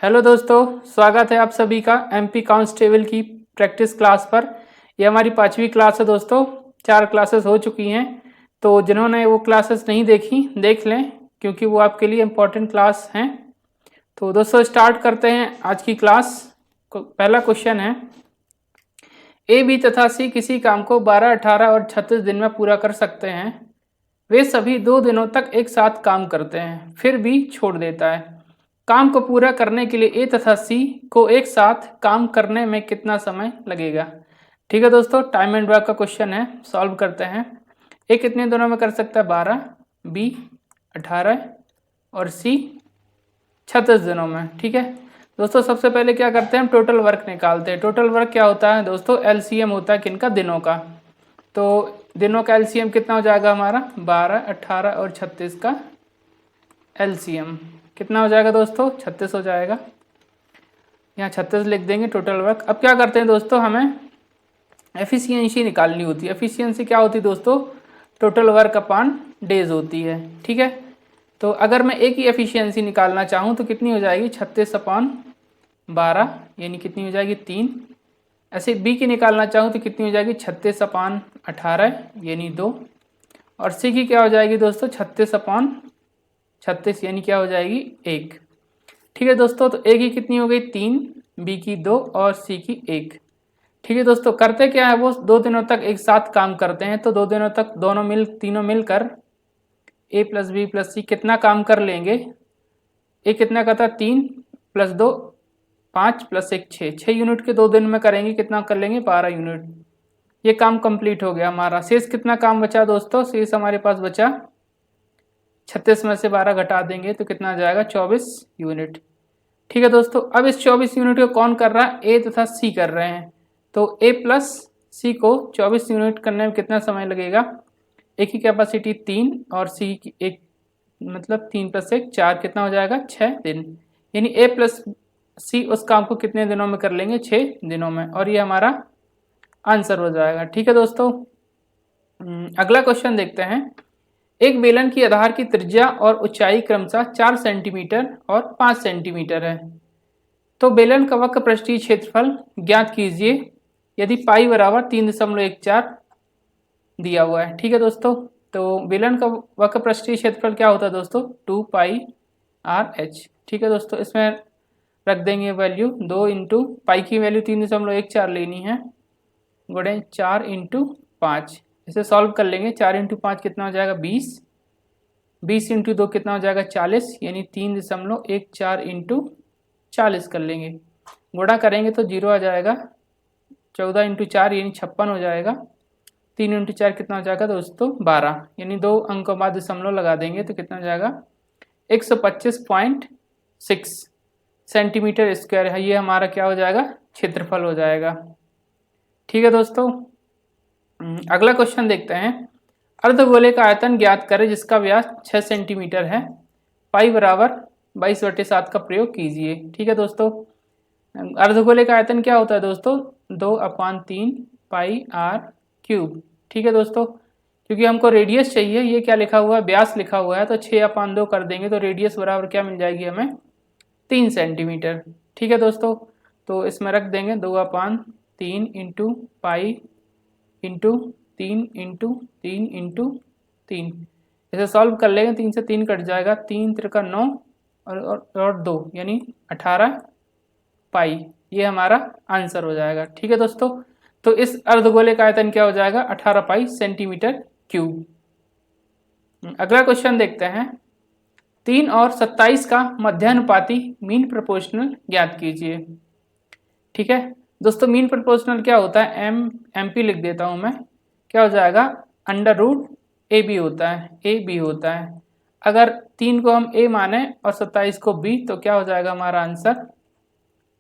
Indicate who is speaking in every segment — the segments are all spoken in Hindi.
Speaker 1: हेलो दोस्तों, स्वागत है आप सभी का एमपी कांस्टेबल की प्रैक्टिस क्लास पर। ये हमारी 5वीं क्लास है दोस्तों। 4 क्लासेस हो चुकी हैं, तो जिन्होंने वो क्लासेस नहीं देखी देख लें, क्योंकि वो आपके लिए इम्पोर्टेंट क्लास हैं। तो दोस्तों स्टार्ट करते हैं आज की क्लास। पहला क्वेश्चन है, ए बी तथा सी किसी काम को 12, 18 और 36 दिन में पूरा कर सकते हैं। वे सभी 2 दिनों तक एक साथ काम करते हैं, फिर भी छोड़ देता है। काम को पूरा करने के लिए ए तथा सी को एक साथ काम करने में कितना समय लगेगा। ठीक है दोस्तों, टाइम एंड वर्क का क्वेश्चन है, सॉल्व करते हैं। ए कितने दिनों में कर सकता है? 12, बी 18 और सी 36 दिनों में। ठीक है दोस्तों, सबसे पहले क्या करते हैं, हम टोटल वर्क निकालते हैं। टोटल वर्क क्या होता है दोस्तों? एलसीएम होता है किनका? दिनों का। तो दिनों का एलसीएम कितना हो जाएगा हमारा? 12, 18 और 36 का एलसीएम कितना हो जाएगा दोस्तों? 36 हो जाएगा। यहाँ 36 लिख देंगे टोटल वर्क। अब क्या करते हैं दोस्तों, हमें एफिशिएंसी निकालनी होती है। एफिशिएंसी क्या होती है दोस्तों? टोटल वर्क अपॉन डेज होती है। ठीक है, तो अगर मैं एक ही एफिशिएंसी निकालना चाहूँ तो कितनी हो जाएगी? 36 अपॉन 12 यानी कितनी हो जाएगी? 3। ऐसे बी की निकालना चाहूँ तो कितनी हो जाएगी? 36 अपॉन 18 यानी 2। और सी की क्या हो जाएगी दोस्तों? 36 अपॉन 36 यानी क्या हो जाएगी? 1। ठीक है दोस्तों, तो ए की कितनी हो गई? 3, बी की 2 और सी की 1। ठीक है दोस्तों, करते क्या है, वो 2 दिनों तक एक साथ काम करते हैं। तो 2 दिनों तक तीनों मिलकर ए प्लस बी प्लस सी कितना काम कर लेंगे? ए कितना करता? 3 प्लस 2 5 प्लस 1 6। 6 यूनिट के 2 दिन में करेंगे, कितना कर लेंगे? 12 यूनिट। ये काम कंप्लीट हो गया हमारा। शेष कितना काम बचा दोस्तों? शेष हमारे पास बचा 36 में से 12 घटा देंगे तो कितना आ जाएगा? 24 यूनिट। ठीक है दोस्तों, अब इस 24 यूनिट को कौन कर रहा है? ए तथा सी कर रहे हैं। तो ए प्लस सी को 24 यूनिट करने में कितना समय लगेगा? ए की कैपेसिटी 3 और सी की 1, मतलब 3 प्लस 1 4, कितना हो जाएगा? 6 दिन। यानी ए प्लस सी उस काम को कितने दिनों में कर लेंगे? 6 दिनों में। और ये हमारा आंसर हो जाएगा। ठीक है दोस्तों, अगला क्वेश्चन देखते हैं। एक बेलन की आधार की त्रिज्या और ऊंचाई क्रमशः 4 सेंटीमीटर और 5 सेंटीमीटर है। तो बेलन का वक्र पृष्ठीय क्षेत्रफल ज्ञात कीजिए यदि पाई बराबर 3.14 दिया हुआ है। ठीक है दोस्तों, तो बेलन का वक्र पृष्ठीय क्षेत्रफल क्या होता है दोस्तों? 2 पाई आर एच। ठीक है दोस्तों, इसमें रख देंगे वैल्यू 2 इंटू पाई की वैल्यू 3.14 लेनी है, गुणे 4 इंटू 5। इसे सॉल्व कर लेंगे। 4 इंटू 5 कितना हो जाएगा? 20। 20 इंटू 2 कितना हो जाएगा? 40, यानी 3.14 इंटू 40 कर लेंगे। गुणा करेंगे तो 0 आ जाएगा। 14 इंटू 4 यानी 56 हो जाएगा। 3 इंटू 4 कितना हो जाएगा दोस्तों? 12, यानी 2 अंकों बाद दशमलव लगा देंगे तो कितना हो जाएगा? 125.6 सेंटीमीटर स्क्वायर है। ये हमारा क्या हो जाएगा? क्षेत्रफल हो जाएगा। ठीक है दोस्तों, अगला क्वेश्चन देखते हैं। अर्धगोले का आयतन ज्ञात करें जिसका व्यास 6 सेंटीमीटर है। पाई बराबर 22/7 का प्रयोग कीजिए। ठीक है दोस्तों, अर्धगोले का आयतन क्या होता है दोस्तों? 2/3 पाई आर क्यूब। ठीक है दोस्तों, क्योंकि हमको रेडियस चाहिए, ये क्या लिखा हुआ है? व्यास लिखा हुआ है, तो 6/2 कर देंगे तो रेडियस बराबर क्या मिल जाएगी हमें? 3 सेंटीमीटर। ठीक है दोस्तों, तो इसमें रख देंगे 2/3 into pi into 3 into 3 into 3। इसे सॉल्व कर लेंगे, 3 से 3 कट जाएगा, 3 त्रिका 9 और 2 यानी 18 पाई। ये हमारा आंसर हो जाएगा। ठीक है दोस्तों, तो इस अर्धगोले का आयतन क्या हो जाएगा? 18 पाई सेंटीमीटर क्यूब। अगला क्वेश्चन देखते हैं। 3 और 27 का मध्यानुपाती मीन प्रोपोर्शनल ज्ञात कीजिए। ठीक है दोस्तों, मीन प्रोपोर्शनल क्या होता है? एमपी लिख देता हूं मैं। क्या हो जाएगा? अंडर रूट ए बी होता है, ए बी होता है। अगर 3 को हम ए माने और 27 को बी, तो क्या हो जाएगा हमारा आंसर?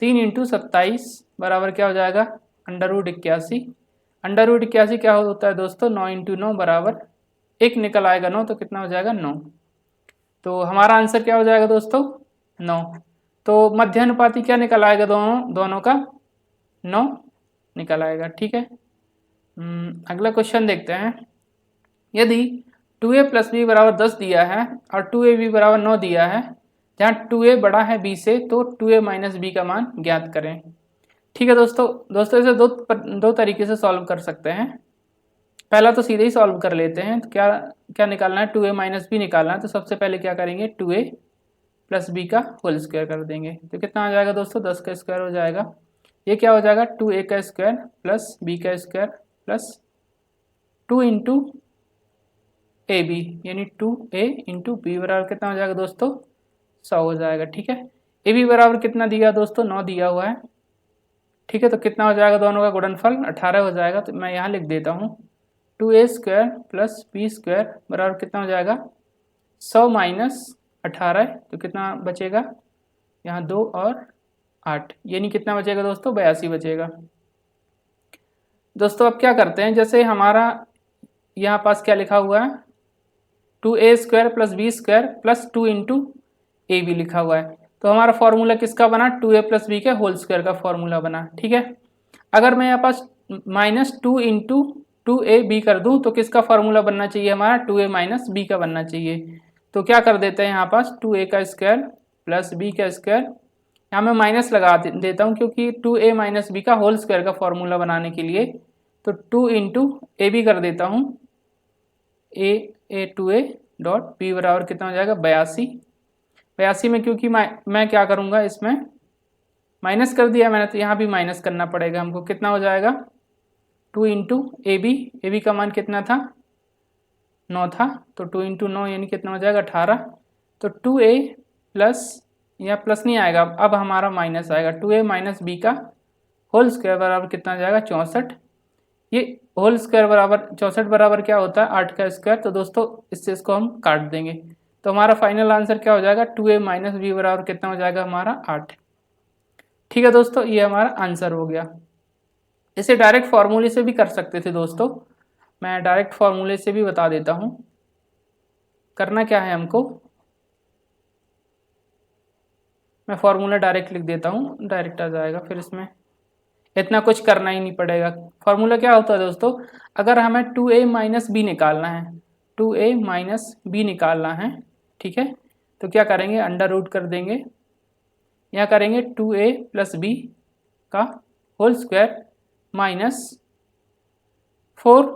Speaker 1: 3 इंटू 27 बराबर क्या हो जाएगा? Under root 81। अंडर रूट 81 क्या होता है दोस्तों? 9 इंटू 9 बराबर 1 निकल आएगा 9, तो कितना हो जाएगा? 9। तो हमारा आंसर क्या हो जाएगा दोस्तों? 9। तो मध्यानुपाती क्या निकल आएगा? दोनों का 9 निकल आएगा। ठीक है, अगला क्वेश्चन देखते हैं। यदि 2a प्लस बी बराबर 10 दिया है और 2ab बराबर 9 दिया है, जहाँ 2a बड़ा है b से तो 2a माइनस बी का मान ज्ञात करें। ठीक है दोस्तों इसे दो तरीके से सॉल्व कर सकते हैं। पहला तो सीधे ही सॉल्व कर लेते हैं। तो क्या क्या निकालना है, 2a माइनस बी निकालना है। तो सबसे पहले क्या करेंगे, 2a प्लस बी का होल स्क्वायर कर देंगे। तो कितना हो जाएगा दोस्तों, 10 का स्क्वायर हो जाएगा। ये क्या हो जाएगा, 2a का स्क्वायर प्लस b का square plus 2 into A B, यानी 2a इंटू बी बराबर कितना हो जाएगा दोस्तों, 100 हो जाएगा। ठीक है, ए बी बराबर कितना दिया दोस्तों, 9 दिया हुआ है। ठीक है, तो कितना हो जाएगा, दोनों का गुणनफल 18 हो जाएगा। तो मैं यहाँ लिख देता हूँ 2a square plus B square बराबर कितना हो जाएगा, 100 माइनस 18। तो कितना बचेगा, यहाँ 2 और 8, यानी कितना बचेगा दोस्तों, 82 बचेगा। दोस्तों अब क्या करते हैं, जैसे हमारा यहाँ पास क्या लिखा हुआ है, 2a square plus B square plus 2 into A B लिखा हुआ है। तो हमारा फॉर्मूला किसका बना, 2a प्लस बी के होल स्क्वायर का फॉर्मूला बना। ठीक है, अगर मैं यहाँ पास माइनस 2 इंटू 2a b कर दूँ तो किसका फॉर्मूला बनना चाहिए, हमारा 2a माइनस बी का बनना चाहिए। तो क्या कर देते हैं, यहाँ पास 2a का स्क्वायर प्लस b का स्क्वायर, यहाँ मैं माइनस लगा देता हूँ क्योंकि 2a माइनस बी का होल स्क्वायर का फॉर्मूला बनाने के लिए। तो 2 इंटू ए बी कर देता हूँ, टू ए डॉट बी बराबर कितना हो जाएगा, 82। 82 में क्योंकि मैं क्या करूँगा, इसमें माइनस कर दिया मैंने, तो यहाँ भी माइनस करना पड़ेगा हमको। कितना हो जाएगा, 2 इंटू ए बी का मान कितना था, 9 था। तो 2 इंटू 9 यानी कितना हो जाएगा, 18। तो 2a प्लस, या प्लस नहीं आएगा, अब हमारा माइनस आएगा। 2a माइनस बी का होल स्क्वायर बराबर कितना हो जाएगा, 64। ये होल स्क्वायर बराबर 64 बराबर क्या होता है, 8 का स्क्वायर। तो दोस्तों इससे इसको हम काट देंगे। तो हमारा फाइनल आंसर क्या हो जाएगा, 2a माइनस बी बराबर कितना हो जाएगा, हमारा 8। ठीक है दोस्तों, ये हमारा आंसर हो गया। इसे डायरेक्ट फार्मूले से भी कर सकते थे दोस्तों, मैं डायरेक्ट फार्मूले से भी बता देता हूँ। करना क्या है हमको, मैं फार्मूला डायरेक्ट लिख देता हूँ, डायरेक्ट आ जाएगा, फिर इसमें इतना कुछ करना ही नहीं पड़ेगा। फार्मूला क्या होता है दोस्तों, अगर हमें 2a माइनस बी निकालना है, 2a माइनस बी निकालना है, ठीक है, तो क्या करेंगे, अंडर रूट कर देंगे। यहाँ करेंगे 2a प्लस बी का whole square minus 4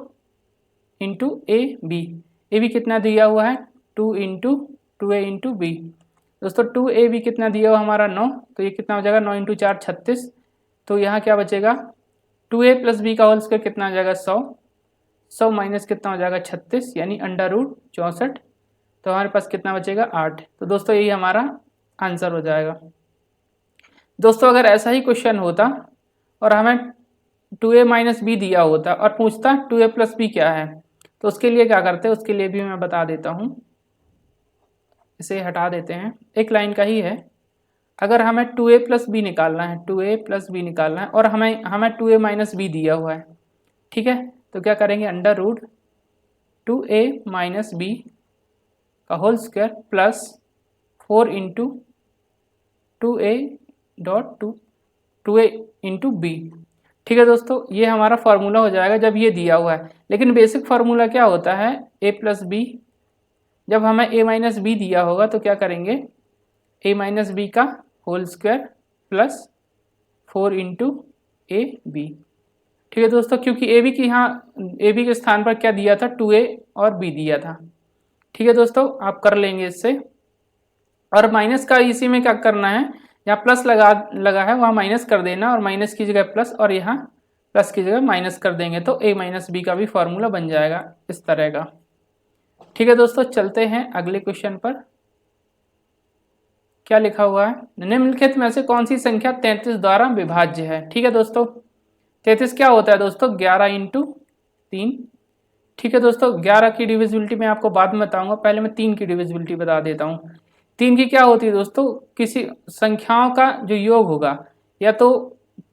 Speaker 1: into A B कितना दिया हुआ है, 2 इंटू 2a इंटू बी। दोस्तों 2a कितना दिया हुआ हमारा 9, तो ये कितना हो जाएगा, 9 इंटू 4 36। तो यहाँ क्या बचेगा, 2a प्लस बी का होल स्क्वायर कितना हो जाएगा, 100 माइनस कितना हो जाएगा, 36, यानी अंडर रूट 64। तो हमारे पास कितना बचेगा, 8। तो दोस्तों यही हमारा आंसर हो जाएगा। दोस्तों अगर ऐसा ही क्वेश्चन होता और हमें 2a माइनस बी दिया होता और पूछता 2a प्लस बी क्या है, तो उसके लिए क्या करते हैं, उसके लिए भी मैं बता देता हूँ। इसे हटा देते हैं, एक लाइन का ही है। अगर हमें 2a प्लस बी निकालना है, 2a प्लस बी निकालना है और हमें 2a माइनस बी दिया हुआ है, ठीक है, तो क्या करेंगे, under root 2a minus B का whole square plus 4 into 2a dot 2a into B. ठीक है दोस्तों, ये हमारा फार्मूला हो जाएगा जब ये दिया हुआ है। लेकिन बेसिक फार्मूला क्या होता है, a प्लस बी। जब हमें a माइनस बी दिया होगा तो क्या करेंगे, a माइनस बी का whole square plus 4 into A B. ठीक है दोस्तों, क्योंकि ए बी की यहाँ ए बी के स्थान पर क्या दिया था, 2a और b दिया था। ठीक है दोस्तों, आप कर लेंगे इससे। और माइनस का इसी में क्या करना है, यहाँ प्लस लगा है वहाँ माइनस कर देना, और माइनस की जगह प्लस और यहाँ प्लस की जगह माइनस कर देंगे, तो a माइनस बी का भी फॉर्मूला बन जाएगा इस तरह का। ठीक है दोस्तों, चलते हैं अगले क्वेश्चन पर। क्या लिखा हुआ है, निम्नलिखित में से कौन सी संख्या 33 द्वारा विभाज्य है। ठीक है दोस्तों, 33 क्या होता है दोस्तों, 11 इंटू 3। ठीक है दोस्तों, 11 की डिविजिबिलिटी मैं आपको बाद में बताऊंगा, पहले मैं 3 की डिविजिबिलिटी बता देता हूँ। 3 की क्या होती है दोस्तों, किसी संख्याओं का जो योग होगा या तो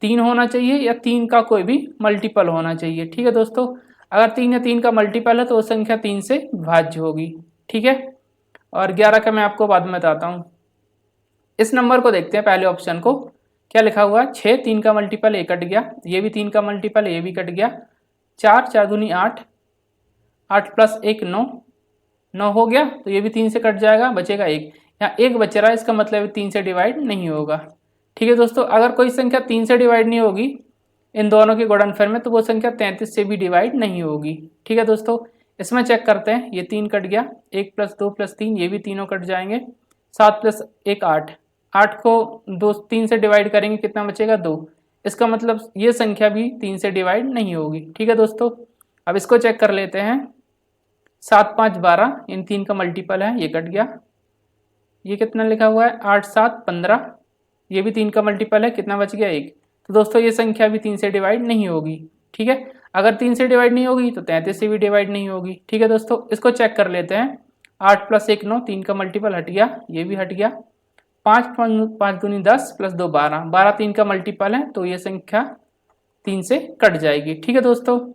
Speaker 1: 3 होना चाहिए या 3 का कोई भी मल्टीपल होना चाहिए। ठीक है दोस्तों, अगर 3 या 3 का मल्टीपल है तो वो संख्या 3 से विभाज्य होगी। ठीक है, और 11 का मैं आपको बाद में बताता हूँ। इस नंबर को देखते हैं, पहले ऑप्शन को। क्या लिखा हुआ है, 6, 3 का मल्टीपल 1 कट गया, ये भी 3 का मल्टीपल ये भी कट गया, 4, 4 दूनी 8, 8 प्लस 1 9 हो गया, तो ये भी 3 से कट जाएगा, बचेगा 1। यहाँ 1 बच रहा है, इसका मतलब 3 से डिवाइड नहीं होगा। ठीक है दोस्तों, अगर कोई संख्या 3 से डिवाइड नहीं होगी इन दोनों के गुणनफल में, तो वो संख्या 33 से भी डिवाइड नहीं होगी। ठीक है दोस्तों, इसमें चेक करते हैं, ये 3 कट गया, 1 + 2 + 3, ये भी तीनों कट जाएंगे, 7 + 1 8, 8 को 3 से डिवाइड करेंगे, कितना बचेगा 2, इसका मतलब ये संख्या भी 3 से डिवाइड नहीं होगी। ठीक है दोस्तों, अब इसको चेक कर लेते हैं, 7 5 12, इन 3 का मल्टीपल है, ये कट गया, ये कितना लिखा हुआ है 8 7 15, ये भी 3 का मल्टीपल है, कितना बच गया 1। तो दोस्तों ये संख्या भी 3 से डिवाइड नहीं होगी। ठीक है, अगर 3 से डिवाइड नहीं होगी तो 33 से भी डिवाइड नहीं होगी। ठीक है दोस्तों, इसको चेक कर लेते हैं, 8 + 1 9, 3 का मल्टीपल हट गया, ये भी हट गया, 5 5 दूनी 10 + 2 12, 12 3 का मल्टीपल है, तो ये संख्या 3 से कट जाएगी। ठीक है दोस्तों,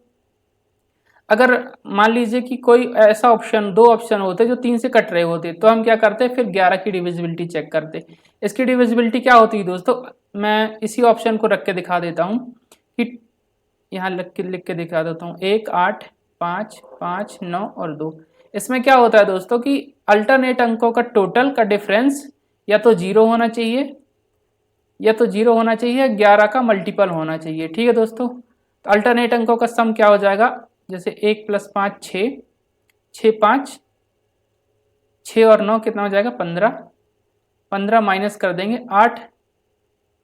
Speaker 1: अगर मान लीजिए कि कोई ऐसा ऑप्शन, 2 ऑप्शन होते जो 3 से कट रहे होते, तो हम क्या करते, फिर 11 की डिविजिबिलिटी चेक करते। इसकी डिविजिबिलिटी क्या होती है दोस्तों, मैं इसी ऑप्शन को रख के दिखा देता हूँ कि यहाँ लिख के दिखा देता हूँ, 1 8 5 5 9 और 2। इसमें क्या होता है दोस्तों कि अल्टरनेट अंकों का टोटल का डिफरेंस या तो 0 होना चाहिए, या तो 0 होना चाहिए, 11 का मल्टीपल होना चाहिए। ठीक है दोस्तों, तो अल्टरनेट अंकों का सम क्या हो जाएगा, जैसे 1 + 5 6, 6 5 6 और 9 कितना हो जाएगा 15, 15 माइनस कर देंगे 8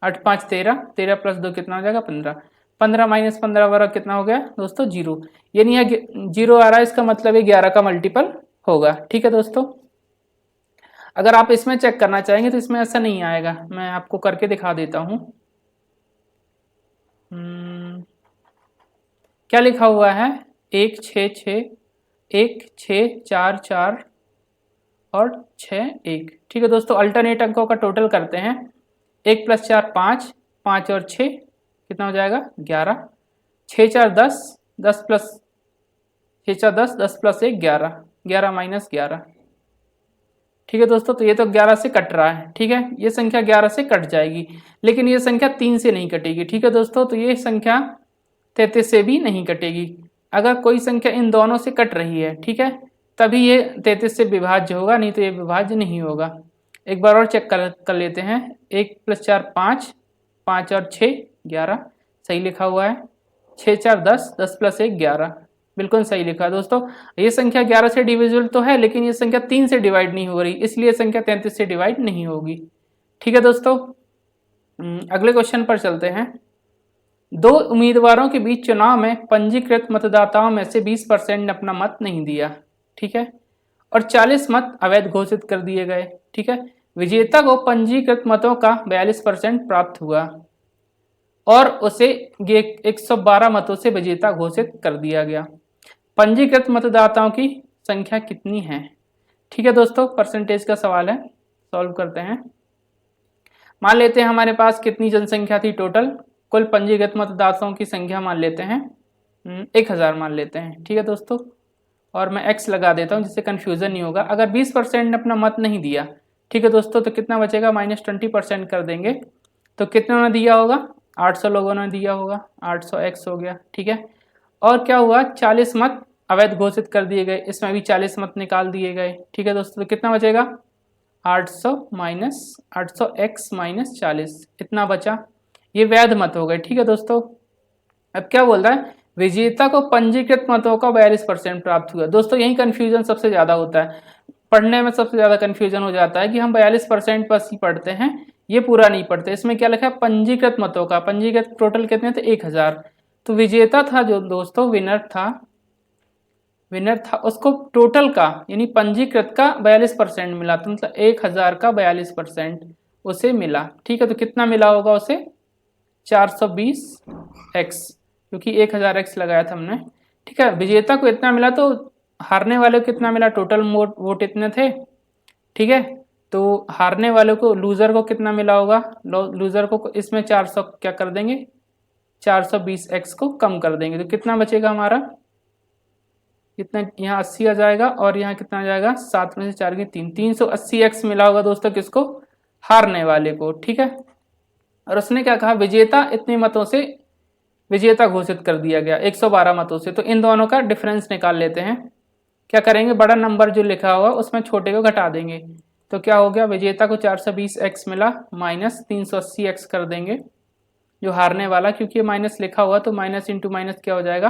Speaker 1: 8 5 13, 13 + 2 कितना हो जाएगा 15, 15 - 15 बराबर कितना हो गया दोस्तों 0, यानी यहाँ 0 आ रहा है, इसका मतलब ये 11 का मल्टीपल होगा। ठीक है दोस्तों, अगर आप इसमें चेक करना चाहेंगे तो इसमें ऐसा नहीं आएगा, मैं आपको करके दिखा देता हूँ। क्या लिखा हुआ है, 1 6 6 1 6 4 4 और 6 1। ठीक है दोस्तों, अल्टरनेट अंकों का टोटल करते हैं, 1 + 4 5, 5 और 6 कितना हो जाएगा 11, 6 4 10, 10 + 6 4 10, 10 + 1 11, 11 - 11। ठीक है दोस्तों, तो ये तो 11 से कट रहा है। ठीक है, ये संख्या 11 से कट जाएगी, लेकिन ये संख्या 3 से नहीं कटेगी। ठीक है दोस्तों, तो ये संख्या 33 से भी नहीं कटेगी। अगर कोई संख्या इन दोनों से कट रही है, ठीक है, तभी ये 33 से विभाज्य होगा, नहीं तो ये विभाज्य नहीं होगा। एक बार और चेक कर लेते हैं, 1 + 4 5, 5 और 6 11, सही लिखा हुआ है, 6 4 10, 10 + 1 11, बिल्कुल सही लिखा है दोस्तों। ये संख्या 11 से डिविजिबल तो है, लेकिन ये संख्या 3 से डिवाइड नहीं हो रही, इसलिए संख्या 33 से डिवाइड नहीं होगी। ठीक है दोस्तों, अगले क्वेश्चन पर चलते हैं। 2 उम्मीदवारों के बीच चुनाव में पंजीकृत मतदाताओं में से 20% ने अपना मत नहीं दिया, ठीक है, और 40 मत अवैध घोषित कर दिए गए। ठीक है, विजेता को पंजीकृत मतों का 42% प्राप्त हुआ और उसे 112 मतों से विजेता घोषित कर दिया गया। पंजीकृत मतदाताओं की संख्या कितनी है? ठीक है दोस्तों, परसेंटेज का सवाल है, सॉल्व करते हैं। मान लेते हैं हमारे पास कितनी जनसंख्या थी टोटल, कुल पंजीकृत मतदाताओं की संख्या मान लेते हैं 1000 मान लेते हैं। ठीक है दोस्तों, और मैं x लगा देता हूं जिससे कन्फ्यूजन नहीं होगा। अगर 20% ने अपना मत नहीं दिया, ठीक है दोस्तों, तो कितना बचेगा, -20% कर देंगे, तो कितने ने दिया होगा, 800 लोगों ने दिया होगा, 800x हो गया। ठीक है, और क्या हुआ, 40 मत अवैध घोषित कर दिए गए, इसमें भी 40 मत निकाल दिए गए। ठीक है दोस्तों, तो कितना बचेगा, 800 - 800x - 40, इतना बचा, ये वैध मत हो गए। ठीक है दोस्तों, अब क्या बोल रहा है, विजेता को पंजीकृत मतों का 42% प्राप्त हुआ। दोस्तों यही कन्फ्यूजन सबसे ज़्यादा होता है, पढ़ने में सबसे ज़्यादा कन्फ्यूजन हो जाता है कि हम 42% बस ही पढ़ते हैं, ये पूरा नहीं पढ़ते। इसमें क्या लिखा है, पंजीकृत मतों का, पंजीकृत टोटल कितने थे 1000, तो विजेता था जो दोस्तों, विनर था, उसको टोटल का यानी पंजीकृत का 42% मिला, तो मतलब 1000 का 42% उसे मिला। ठीक है, तो कितना मिला होगा उसे, 420x, क्योंकि 1000x लगाया था हमने। ठीक है, विजेता को इतना मिला, तो हारने वाले को कितना मिला, टोटल वोट इतने थे। ठीक है, तो हारने वाले को, लूजर को कितना मिला होगा, लूजर को इसमें 400 क्या कर देंगे, 420x को कम कर देंगे, तो कितना बचेगा हमारा, कितना, यहाँ 80 आ जाएगा और यहाँ कितना आ जाएगा, 7 में से 4 के 3, 380x मिला होगा दोस्तों, किसको, हारने वाले को। ठीक है, और उसने क्या कहा, विजेता इतने मतों से विजेता घोषित कर दिया गया, 112 मतों से। तो इन दोनों का डिफरेंस निकाल लेते हैं। क्या करेंगे, बड़ा नंबर जो लिखा हुआ उसमें छोटे को घटा देंगे, तो क्या हो गया, विजेता को 420x मिला माइनस 380x कर देंगे जो हारने वाला, क्योंकि माइनस लिखा हुआ तो माइनस इंटू माइनस क्या हो जाएगा,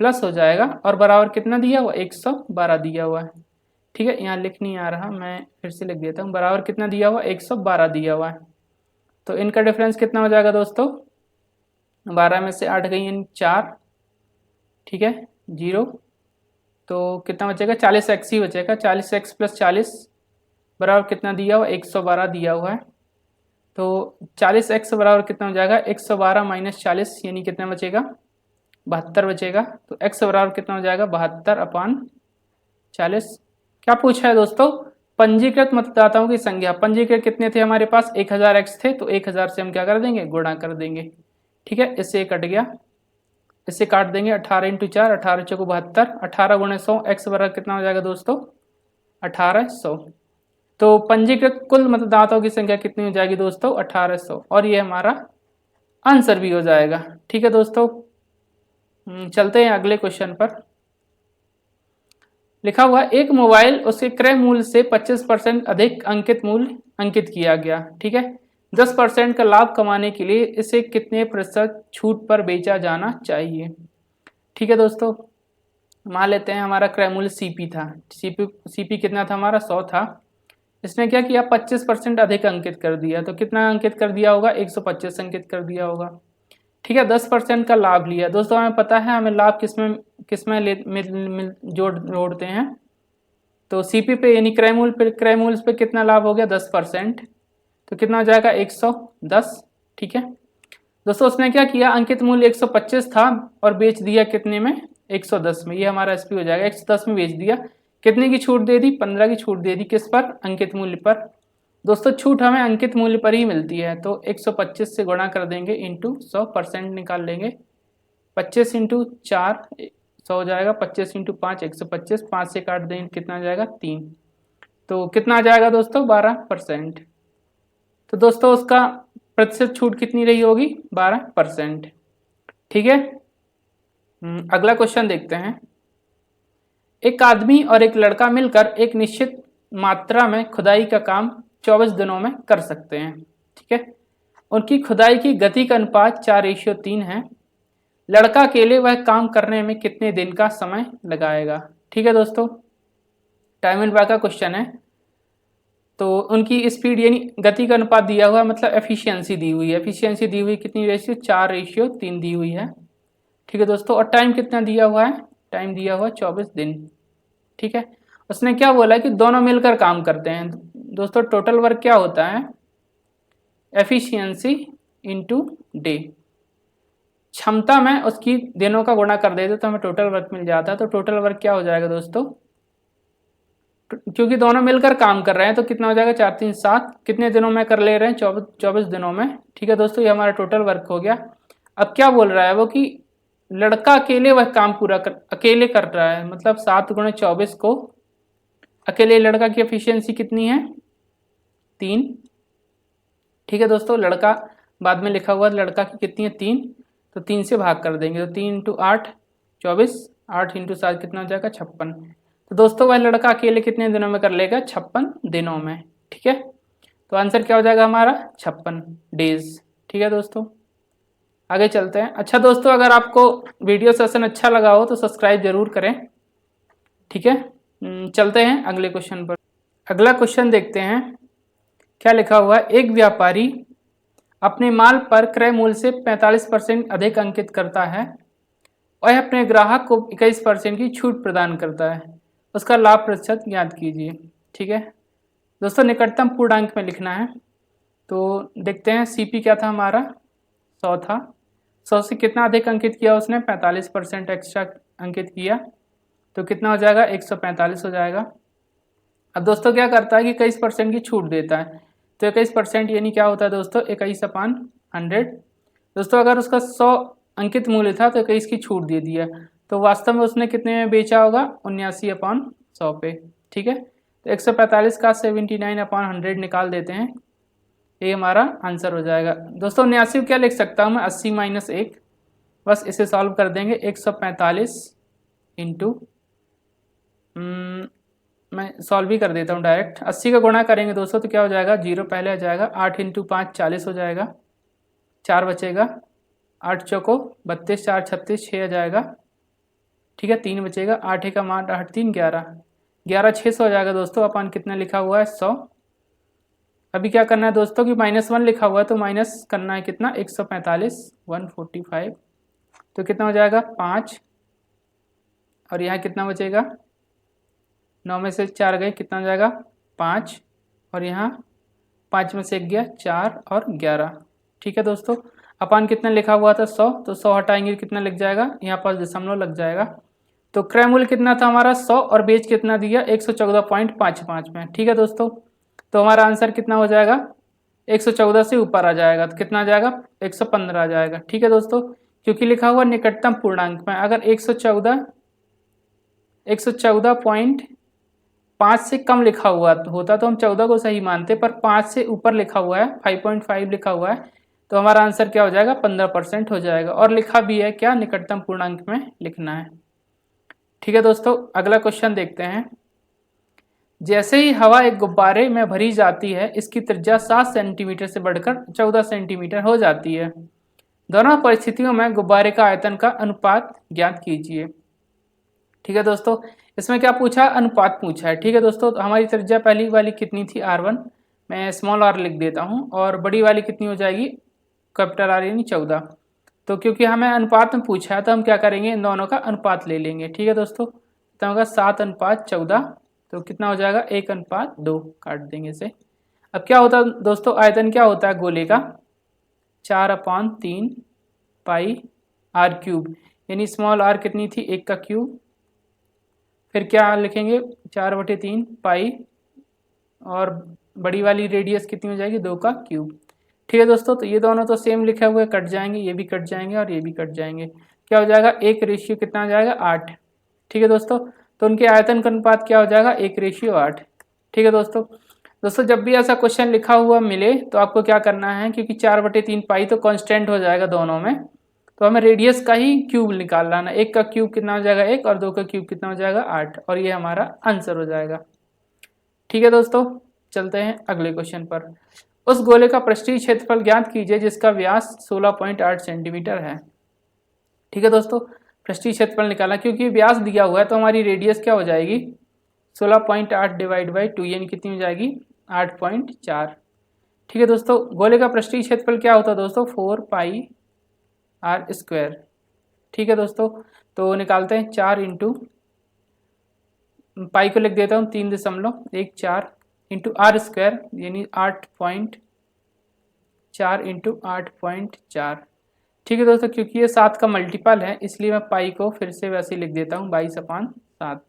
Speaker 1: प्लस हो जाएगा। और बराबर कितना दिया हुआ, 112 दिया हुआ है। ठीक है, यहाँ लिख नहीं आ रहा, मैं फिर से लिख देता हूँ। बराबर कितना दिया हुआ, 112 दिया हुआ है। तो इनका डिफरेंस कितना हो जाएगा दोस्तों, 12 में से 8 गई इन 4, ठीक है 0, तो कितना बचेगा, 40x ही बचेगा। 40x प्लस 40 बराबर कितना दिया हुआ, 112 दिया हुआ है। तो 40x बराबर कितना हो जाएगा, 112 माइनस 40 यानी कितना बचेगा, 72 बचेगा। तो x बराबर कितना हो जाएगा, 72/40। क्या पूछा है दोस्तों, पंजीकृत मतदाताओं की संख्या। पंजीकृत कितने थे हमारे पास, 1000x थे, तो 1000 से हम क्या कर देंगे, गुणा कर देंगे। ठीक है, इससे कट गया, इससे काट देंगे। 18 इंटू 4, 18 चौको 72, 18 गुणे 100, x बराबर कितना हो जाएगा दोस्तों, 1800। तो पंजीकृत कुल मतदाताओं की संख्या कितनी हो जाएगी दोस्तों, 1800, और ये हमारा आंसर भी हो जाएगा। ठीक है दोस्तों, चलते हैं अगले क्वेश्चन पर। लिखा हुआ एक मोबाइल उसके क्रय मूल्य से 25% अधिक अंकित मूल्य अंकित किया गया। ठीक है, 10% का लाभ कमाने के लिए इसे कितने प्रतिशत छूट पर बेचा जाना चाहिए। ठीक है दोस्तों, मान लेते हैं हमारा क्रय मूल्य सीपी था, सीपी कितना था हमारा, 100 था। इसने क्या किया, 25% अधिक अंकित कर दिया। तो कितना अंकित कर दिया होगा, 125 अंकित कर दिया होगा। ठीक है, 10% का लाभ लिया। दोस्तों हमें पता है हमें लाभ किसमें जोड़ते हैं, तो सीपी पे यानी क्रय मूल्य पे कितना लाभ हो गया, 10%। तो कितना हो जाएगा, 110। ठीक है दोस्तों, उसने क्या किया, अंकित मूल्य 125 था और बेच दिया कितने में, 110 में। ये हमारा एसपी हो जाएगा, 110 में बेच दिया। कितने की छूट दे दी, 15 की छूट दे दी। किस पर, अंकित मूल्य पर। दोस्तों छूट हमें अंकित मूल्य पर ही मिलती है, तो 125 से गुणा कर देंगे इंटू 100% निकाल लेंगे। 25 इंटू 4 100 हो जाएगा, 25 इंटू 5 125, 5 से काट देंगे कितना आ जाएगा, 3। तो कितना आ जाएगा दोस्तों, 12%। तो दोस्तों उसका प्रतिशत छूट कितनी रही होगी, 12%। ठीक है, अगला क्वेश्चन देखते हैं। एक आदमी और एक लड़का मिलकर एक निश्चित मात्रा में खुदाई का काम 24 दिनों में कर सकते हैं। ठीक है, उनकी खुदाई की गति का अनुपात 4:3 है। लड़का अकेले वह काम करने में कितने दिन का समय लगाएगा। ठीक है दोस्तों, टाइम एंड वर्क का क्वेश्चन है। तो उनकी स्पीड यानी गति का अनुपात दिया हुआ, मतलब एफिशिएंसी दी हुई है। एफिशिएंसी दी हुई कितनी रेशियो, 4:3 दी हुई है। ठीक है दोस्तों, और टाइम कितना दिया हुआ है, टाइम दिया हुआ 24 दिन। ठीक है, उसने क्या बोला कि दोनों मिलकर काम करते हैं। दोस्तों टोटल वर्क क्या होता है, एफिशिएंसी इंटू डे। क्षमता में उसकी दिनों का गुणा कर देते तो हमें टोटल वर्क मिल जाता है। तो टोटल वर्क क्या हो जाएगा दोस्तों, क्योंकि दोनों मिलकर काम कर रहे हैं तो कितना हो जाएगा, 4 3 7, कितने दिनों में कर ले रहे हैं, 24 दिनों में। ठीक है दोस्तों, ये हमारा टोटल वर्क हो गया। अब क्या बोल रहा है वो कि लड़का अकेले वह काम अकेले कर रहा है, मतलब 7 × 24 को अकेले लड़का की एफिशिएंसी कितनी है, 3। ठीक है दोस्तों, लड़का बाद में लिखा हुआ लड़का की कितनी है, 3। तो 3 से भाग कर देंगे, तो 3 × 8 24, 8 × 7 कितना हो जाएगा, 56। तो दोस्तों वह लड़का अकेले कितने दिनों में कर लेगा, 56 दिनों में। ठीक है, तो आंसर क्या हो जाएगा हमारा, 56 डेज। ठीक है दोस्तों, आगे चलते हैं। अच्छा दोस्तों, अगर आपको वीडियो सेशन अच्छा लगा हो तो सब्सक्राइब जरूर करें। ठीक है, चलते हैं अगले क्वेश्चन पर। अगला क्वेश्चन देखते हैं, क्या लिखा हुआ है। एक व्यापारी अपने माल पर क्रय मूल्य से 45% अधिक अंकित करता है और अपने ग्राहक को 21% की छूट प्रदान करता है। उसका लाभ प्रतिशत ज्ञात कीजिए। ठीक है दोस्तों, निकटतम पूर्णांक में लिखना है। तो देखते हैं, सीपी क्या था हमारा, 100 था। 100 से कितना अधिक अंकित किया उसने, 45% एक्स्ट्रा अंकित किया। तो कितना हो जाएगा, 145 हो जाएगा। अब दोस्तों क्या करता है कि 21% की छूट देता है। तो 21% यानी क्या होता है दोस्तों, 21/100। दोस्तों अगर उसका 100 अंकित मूल्य था तो 21 की छूट दे दिया, तो वास्तव में उसने कितने में बेचा होगा, 79/100 पे। ठीक है, तो 145 का 79/100 निकाल देते हैं, ये हमारा आंसर हो जाएगा। दोस्तों 79 क्या लिख सकता हूँ मैं, 80 - 1, बस इसे सॉल्व कर देंगे। 145 इंटू मैं सॉल्व ही कर देता हूँ डायरेक्ट। 80 का गुणा करेंगे दोस्तों तो क्या हो जाएगा, 0 पहले आ जाएगा, 8 इंटू 5 40 हो जाएगा, 4 बचेगा, 8 चौको 32, 4 36 6 आ जाएगा, ठीक है, 3 बचेगा, 8 एकम 8 8 3 11, 11 600 हो जाएगा दोस्तों। अपन कितना लिखा हुआ है 100। अभी क्या करना है दोस्तों कि -1 लिखा हुआ है तो माइनस करना है कितना 145 145, तो कितना हो जाएगा 5, और यहाँ कितना बचेगा, 9 में से 4 गए, कितना हो जाएगा 5, और यहाँ 5 में से 1 गया 4 और 11, ठीक है दोस्तों। अपन कितना लिखा हुआ था 100, तो 100 हटाएंगे कितना लग जाएगा, यहाँ पास दशमलव लग जाएगा। तो क्रय मूल्य कितना था हमारा 100 और बेच कितना दिया 114.55 में, ठीक है दोस्तों। तो हमारा आंसर कितना हो जाएगा 114 से ऊपर आ जाएगा, तो कितना आ जाएगा 115 आ जाएगा, ठीक है दोस्तों। क्योंकि लिखा हुआ निकटतम पूर्णांक में, अगर 114.5 से कम लिखा हुआ होता तो हम 14 को सही मानते, पर 5 से ऊपर लिखा हुआ है 5.5 लिखा हुआ है, तो हमारा आंसर क्या हो जाएगा 15% हो जाएगा। और लिखा भी है क्या, निकटतम पूर्णांक में लिखना है, ठीक है दोस्तों। अगला क्वेश्चन देखते हैं। जैसे ही हवा एक गुब्बारे में भरी जाती है, इसकी त्रिज्या 7 सेंटीमीटर से बढ़कर 14 सेंटीमीटर हो जाती है। दोनों परिस्थितियों में गुब्बारे का आयतन का अनुपात ज्ञात कीजिए, ठीक है दोस्तों। इसमें क्या पूछा, अनुपात पूछा है, ठीक है दोस्तों। तो हमारी त्रिज्या पहली वाली कितनी थी R1, मैं स्मॉल r लिख देता हूँ, और बड़ी वाली कितनी हो जाएगी कैपिटल R यानी 14। तो क्योंकि हमें अनुपात में पूछा है तो हम क्या करेंगे, इन दोनों का अनुपात ले लेंगे, ठीक है दोस्तों। कितना होगा 7:14, तो कितना हो जाएगा 1:2, काट देंगे इसे। अब क्या होता है दोस्तों, आयतन क्या होता है गोले का 4/3 पाई r3, यानी स्मॉल r कितनी थी 1 का क्यूब, फिर क्या लिखेंगे 4/3 पाई, और बड़ी वाली रेडियस कितनी हो जाएगी 2 का क्यूब, ठीक है दोस्तों। तो ये दोनों तो सेम लिखे हुए कट जाएंगे, ये भी कट जाएंगे और ये भी कट जाएंगे, क्या हो जाएगा 1 कितना हो जाएगा 8, ठीक है दोस्तों। तो उनके आयतन का अनुपात क्या हो जाएगा 1:8, ठीक है दोस्तों। दोस्तों जब भी ऐसा क्वेश्चन लिखा हुआ मिले तो आपको क्या करना है, क्योंकि 4/3 पाई तो कांस्टेंट हो जाएगा दोनों में, तो हमें रेडियस का ही क्यूब निकालना है। 1 का क्यूब कितना हो जाएगा 1, और 2 का क्यूब कितना हो जाएगा 8, और ये हमारा आंसर हो जाएगा, ठीक है दोस्तों। चलते हैं अगले क्वेश्चन पर। उस गोले का पृष्ठीय क्षेत्रफल ज्ञात कीजिए जिसका व्यास 16.8 सेंटीमीटर है, ठीक है दोस्तों। पृष्ठीय क्षेत्रफल निकालना, क्योंकि व्यास दिया हुआ है तो हमारी रेडियस क्या हो जाएगी 16.8 डिवाइड बाई 2, यानी कितनी हो जाएगी 8.4, ठीक है दोस्तों। गोले का पृष्ठीय क्षेत्रफल क्या होता है दोस्तों 4πr², ठीक है दोस्तों। तो निकालते हैं 4 इंटू पाई को लिख देता हूँ 3.14 इंटू r² यानी 8.4 इंटू 8.4, ठीक है दोस्तों। क्योंकि ये 7 का मल्टीपल है इसलिए मैं पाई को फिर से वैसे ही लिख देता हूँ 22/7।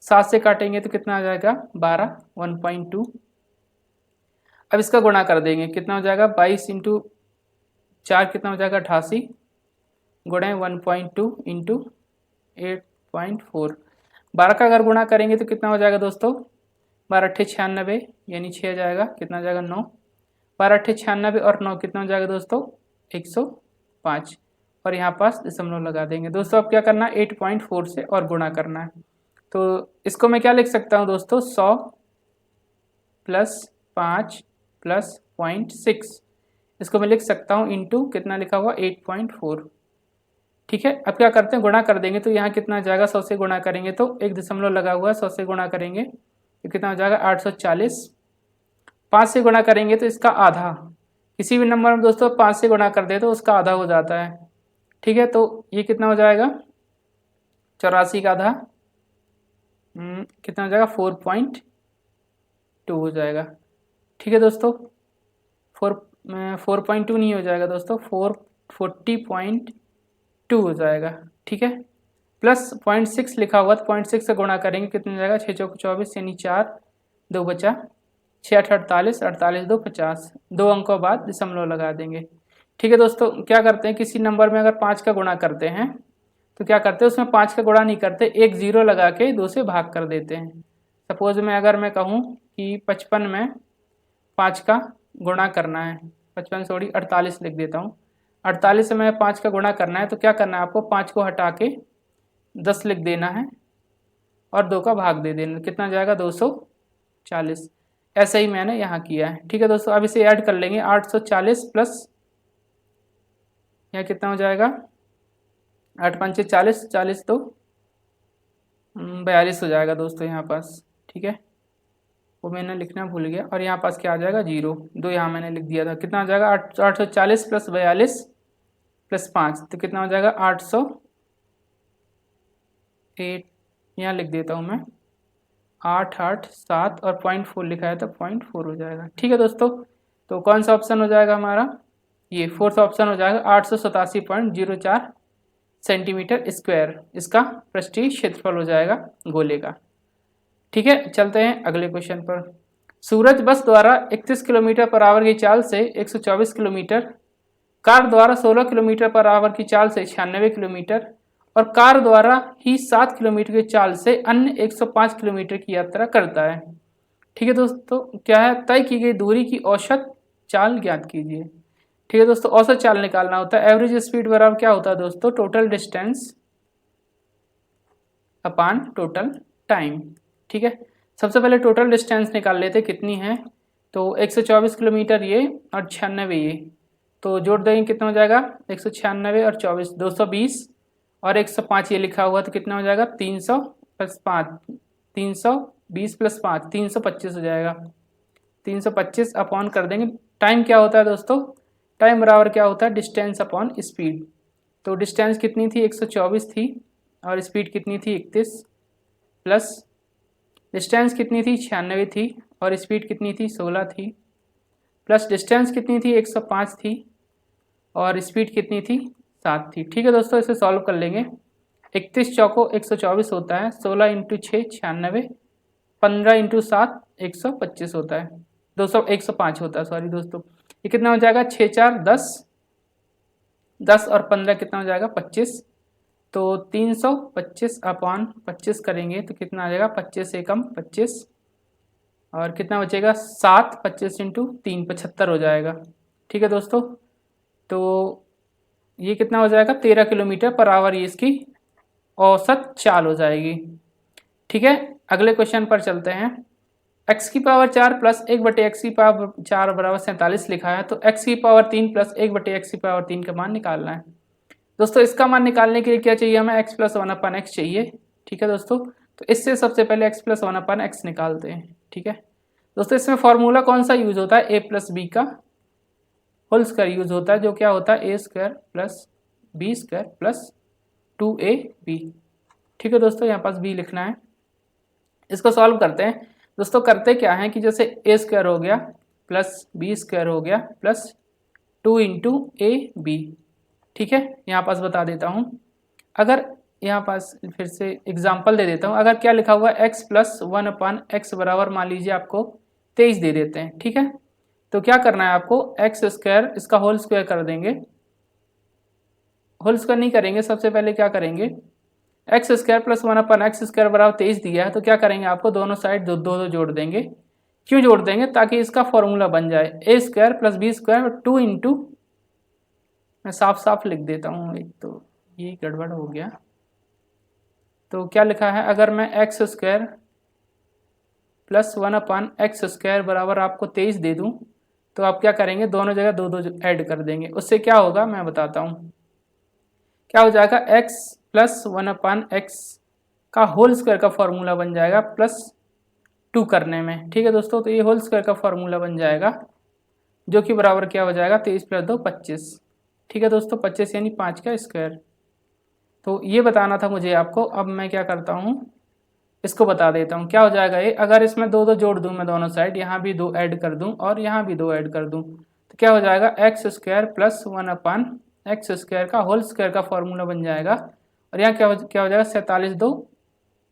Speaker 1: 7 से काटेंगे तो कितना आ जाएगा 12, 1.2। अब इसका गुणा कर देंगे, कितना हो जाएगा 22 इंटू 4 कितना हो जाएगा 88, गुणे 1.2 इंटू 8.4। 12 का अगर गुणा करेंगे तो कितना हो जाएगा दोस्तों 12 8 96, यानी 6 आ जाएगा, कितना हो जाएगा 9। 12 8 96 और 9 कितना हो जाएगा दोस्तों 105, और यहाँ पास दशमलव लगा देंगे दोस्तों। अब क्या करना है 8.4 से और गुणा करना है, तो इसको मैं क्या लिख सकता हूँ दोस्तों 100 + 5 + 0.6, इसको मैं लिख सकता हूँ इंटू कितना लिखा हुआ 8.4, ठीक है। अब क्या करते हैं गुणा कर देंगे, तो यहाँ कितना जाएगा 100 से गुणा करेंगे तो एक दशमलव लगा हुआ है, 100 से गुणा करेंगे तो कितना हो जाएगा 840। 5 से गुणा करेंगे तो इसका आधा, किसी भी नंबर में दोस्तों 5 से गुणा कर दे तो उसका आधा हो जाता है, ठीक है। तो ये कितना हो जाएगा 84 का आधा कितना हो जाएगा 4.2 हो जाएगा, ठीक है दोस्तों। 4.2 नहीं हो जाएगा दोस्तों 40.2 हो जाएगा, ठीक है। प्लस 0.6 लिखा हुआ तो 0.6 से गुणा करेंगे कितना हो जाएगा 6 चौक 24 यानी 4, 2 बचा 6 8 48, 48 2 50, 2 अंकों बाद दशमलव लगा देंगे, ठीक है दोस्तों। क्या करते हैं किसी नंबर में अगर 5 का गुणा करते हैं तो क्या करते हैं उसमें 5 का गुणा नहीं करते, एक 0 लगा के 2 से भाग कर देते हैं। सपोज में अगर मैं कहूँ कि 55 में 5 का गुणा करना है, 55 सॉरी 48 लिख देता हूँ, 48 में 5 का गुणा करना है तो क्या करना है आपको 5 को हटा के 10 लिख देना है, और 2 का भाग दे देना, कितना जाएगा 240। ऐसे ही मैंने यहाँ किया है। ठीक है दोस्तों, अब इसे ऐड कर लेंगे 840 प्लस यहाँ कितना हो जाएगा 8 5 40, 40 तो 42 हो जाएगा दोस्तों यहाँ पास। ठीक है, वो मैंने लिखना भूल गया। और यहाँ पास क्या आ जाएगा 0, 2 यहाँ मैंने लिख दिया था। कितना हो जाएगा 840 प्लस 42 प्लस 5, तो कितना हो जाएगा 808। यहाँ लिख देता हूँ मैं 8 8 7 और 0.4 लिखा है तो 0.4 हो जाएगा। ठीक है दोस्तों, तो कौन सा ऑप्शन हो जाएगा हमारा, ये फोर्थ ऑप्शन हो जाएगा 887.04 सेंटीमीटर स्क्वायर, इसका पृष्ठीय क्षेत्रफल हो जाएगा गोले का। ठीक है, चलते हैं अगले क्वेश्चन पर। सूरज बस द्वारा 31 किलोमीटर पर आवर की चाल से 124 किलोमीटर, कार द्वारा 16 किलोमीटर पर आवर की चाल से 96 किलोमीटर और कार द्वारा ही 7 किलोमीटर की चाल से अन्य 105 किलोमीटर की यात्रा करता है। ठीक है दोस्तों, क्या है, तय की गई दूरी की औसत चाल ज्ञात कीजिए। ठीक है दोस्तों, औसत चाल निकालना होता है। एवरेज स्पीड बराबर क्या होता है दोस्तों, टोटल डिस्टेंस अपान टोटल टाइम। ठीक है, सबसे पहले टोटल डिस्टेंस निकाल लेते कितनी है, तो 124 किलोमीटर ये और 96 ये, तो जोड़ देंगे कितना हो जाएगा 196 और 24 220 और 105 ये लिखा हुआ तो कितना हो जाएगा 300 प्लस 5 320 प्लस 5 325 हो जाएगा। 325 अपॉन कर देंगे, टाइम क्या होता है दोस्तों, टाइम बराबर क्या होता है डिस्टेंस अपॉन स्पीड। तो डिस्टेंस कितनी थी 124 थी और स्पीड कितनी थी 31, प्लस डिस्टेंस कितनी थी 96 थी और स्पीड कितनी थी 16 थी, प्लस डिस्टेंस कितनी थी 105 थी और स्पीड कितनी थी 7 थी। ठीक है दोस्तों, इसे सॉल्व कर लेंगे। 31 चौको 124 होता है, 16 इंटू 6 96, 15 इंटू 7 125 होता है, 105 होता है सॉरी दोस्तों। ये कितना हो जाएगा 6 4 10, 10 और 15 कितना हो जाएगा 25, तो 325 अपॉन 25 करेंगे तो कितना आ जाएगा 25 से कम 25 और कितना बचेगा 7, 25 इंटू 3 75 हो जाएगा। ठीक है दोस्तों, तो ये कितना हो जाएगा 13 किलोमीटर पर आवर, ये इसकी औसत चाल हो जाएगी। ठीक है, अगले क्वेश्चन पर चलते हैं। x की पावर 4 प्लस 1/x की पावर 4 बराबर 47 लिखा है, तो x की पावर 3 प्लस 1/x की पावर 3 का मान निकालना है। दोस्तों इसका मान निकालने के लिए क्या चाहिए हमें, x प्लस 1/x चाहिए। ठीक है दोस्तों, तो इससे सबसे पहले x प्लस 1/x निकालते हैं। ठीक है दोस्तों, इसमें फॉर्मूला कौन सा यूज होता है, a प्लस बी का होल स्क्वायर यूज होता है, जो क्या होता है a square plus B square plus 2ab। ठीक है दोस्तों, यहाँ पास b लिखना है। इसको सॉल्व करते हैं दोस्तों। करते क्या है कि जैसे a स्क्वायर हो गया प्लस बी स्क्वायर हो गया प्लस 2 इंटू ab। ठीक है, यहाँ पास बता देता हूँ, अगर यहाँ पास फिर से एग्जाम्पल दे देता हूँ। अगर क्या लिखा हुआ है x प्लस 1/x बराबर मान लीजिए आपको 23 दे देते हैं। ठीक है, तो क्या करना है आपको x स्क्वायर इसका होल स्क्वायर कर देंगे, होल स्क्वायर नहीं करेंगे, सबसे पहले क्या करेंगे x square plus 1/x square बराबर 23 दिया है, तो क्या करेंगे आपको दोनों साइड दो दो जोड़ देंगे। क्यों जोड़ देंगे, ताकि इसका फॉर्मूला बन जाए a square plus B square 2 into, मैं साफ साफ लिख देता हूँ, एक तो ये गड़बड़ हो गया। तो क्या लिखा है, अगर मैं x square plus 1/x square बराबर आपको 23 दे दूँ, तो आप क्या करेंगे दोनों जगह दो दो ऐड कर देंगे। उससे क्या होगा मैं बताता हूँ, क्या हो जाएगा x प्लस 1/x का होल स्क्वायर का फॉर्मूला बन जाएगा प्लस 2 करने में। ठीक है दोस्तों, तो ये होल स्क्वायर का फॉर्मूला बन जाएगा, जो कि बराबर क्या हो जाएगा 23 प्लस 2 25। ठीक है दोस्तों, 25 यानी 5 का स्क्वायर। तो ये बताना था मुझे आपको। अब मैं क्या करता हूँ, इसको बता देता हूँ क्या हो जाएगा ये। अगर इसमें दो दो जोड़ दूँ मैं दोनों साइड, यहाँ भी 2 ऐड कर दूँ और यहाँ भी 2 ऐड कर दूँ, तो क्या हो जाएगा x square plus 1/x square का होल स्क्वायर का फॉर्मूला बन जाएगा। और यहाँ क्या हो जाएगा 47 2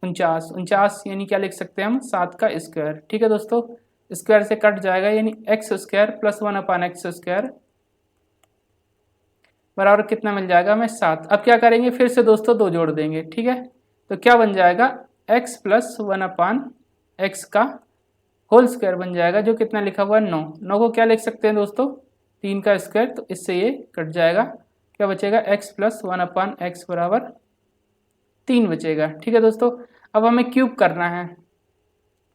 Speaker 1: 49, 49 यानी क्या लिख सकते हैं हम 7 का स्क्वायर। ठीक है दोस्तों, स्क्वायर से कट जाएगा, यानी x square plus 1/x square बराबर कितना मिल जाएगा हमें 7। अब क्या करेंगे, फिर से दोस्तों 2 जोड़ देंगे। ठीक है, तो क्या बन जाएगा x प्लस 1/x का होल स्क्वायर बन जाएगा, जो कितना लिखा हुआ है 9। 9 को क्या लिख सकते हैं दोस्तों 3 का स्क्वायर, तो इससे ये कट जाएगा, क्या बचेगा x प्लस 1/x बराबर 3 बचेगा। ठीक है दोस्तों, अब हमें क्यूब करना है,